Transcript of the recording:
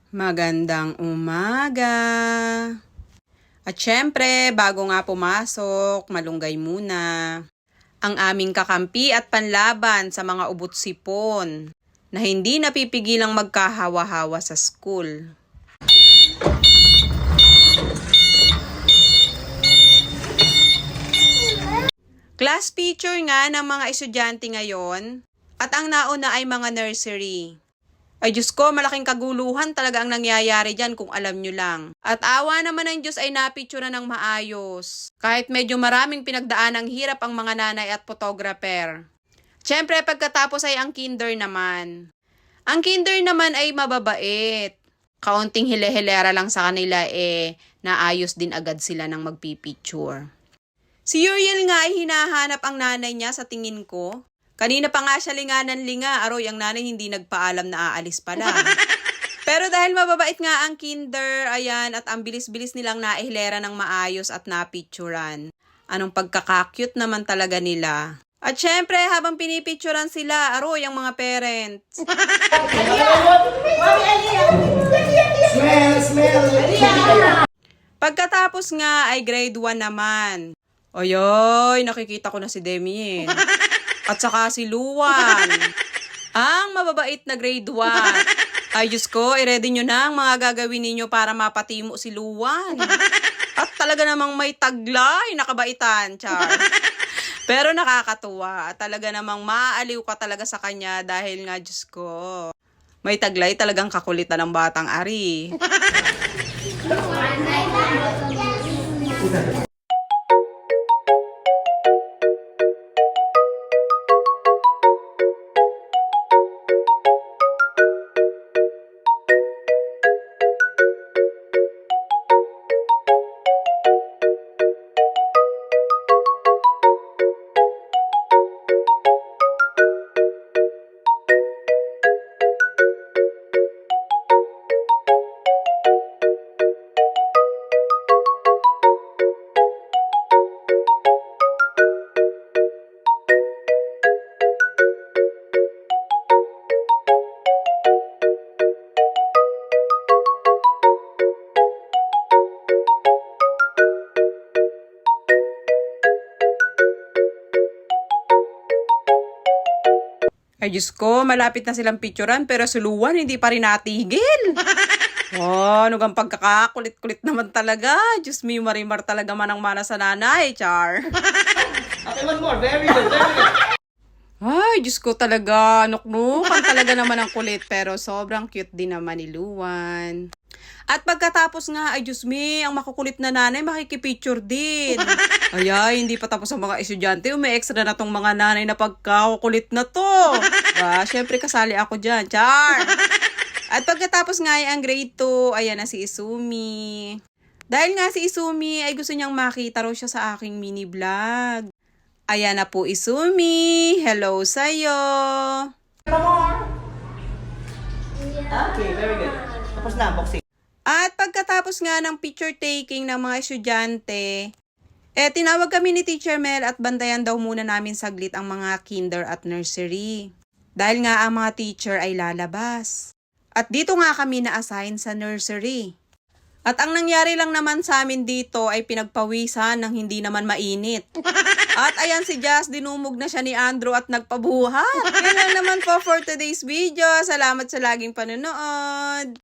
Magandang umaga! At syempre, bago nga pumasok, malunggay muna. Ang aming kakampi at panlaban sa mga ubot-sipon na hindi napipigilang magkahawa-hawa sa school. Class picture nga ng mga estudyante ngayon at ang nauna ay mga nursery. Ay Diyos ko, malaking kaguluhan talaga ang nangyayari dyan kung alam nyo lang. At awa naman ng Diyos ay napicturean ng maayos. Kahit medyo maraming pinagdaan ng hirap ang mga nanay at photographer. Siyempre pagkatapos ay ang kinder naman. Ang kinder naman ay mababait. Kaunting hile-hilera lang sa kanila naayos din agad sila ng magpipicture. Si Uriel nga ay hinahanap ang nanay niya sa tingin ko. Kanina pa nga siya linganan-linga, aroy ang nanay hindi nagpaalam na aalis pala. Pero dahil mababait nga ang kinder, ayan, at ang bilis-bilis nilang naihilera ng maayos at napicturan. Anong pagkakakyut naman talaga nila. At syempre, habang pinipicturan sila, aroy ang mga parents. Pagkatapos nga ay grade 1 naman. Oyoy, nakikita ko na si Demien. At saka si Luwan. Ang mababait na grade 1. Ay Diyos ko, i-ready nyo na ang mga gagawin ninyo para mapatimo si Luwan. At talaga namang may taglay na kabaitan, char. Pero nakakatuwa. At talaga namang maaaliw ka talaga sa kanya dahil nga Diyos ko, may taglay talagang kakulitan ng batang ari. Ay Diyos ko, malapit na silang picturean pero si Luwan hindi pa rin natigil. Oh, ano gang pagkakakulit-kulit naman talaga. Diyos me, marimar talaga manang-mana sa nanay, char. Okay, one more. Very good, very good. Ay, Diyos ko talaga, nuknukan talaga naman ang kulit pero sobrang cute din naman ni Luwan. At pagkatapos nga, ay Diyos me, ang makukulit na nanay makikipicture din. Ay, hindi pa tapos ang mga estudyante, umi-extra na tong mga nanay na pagkakukulit na to. Syempre kasali ako dyan, char. At pagkatapos nga ay ang grade 2, ayan na si Isumi. Dahil nga si Isumi ay gusto niyang makita raw siya sa aking mini vlog. Ayan na po Isumi, hello sa'yo. Okay, very good. Tapos na, boxing. At pagkatapos nga ng picture taking ng mga estudyante, tinawag kami ni Teacher Mel at bantayan daw muna namin saglit ang mga kinder at nursery. Dahil nga ang mga teacher ay lalabas. At dito nga kami na-assign sa nursery. At ang nangyari lang naman sa amin dito ay pinagpawisan ng hindi naman mainit. At ayan si Jazz, dinumog na siya ni Andrew at nagpabuhat. Yan lang naman po for today's video. Salamat sa laging panonood.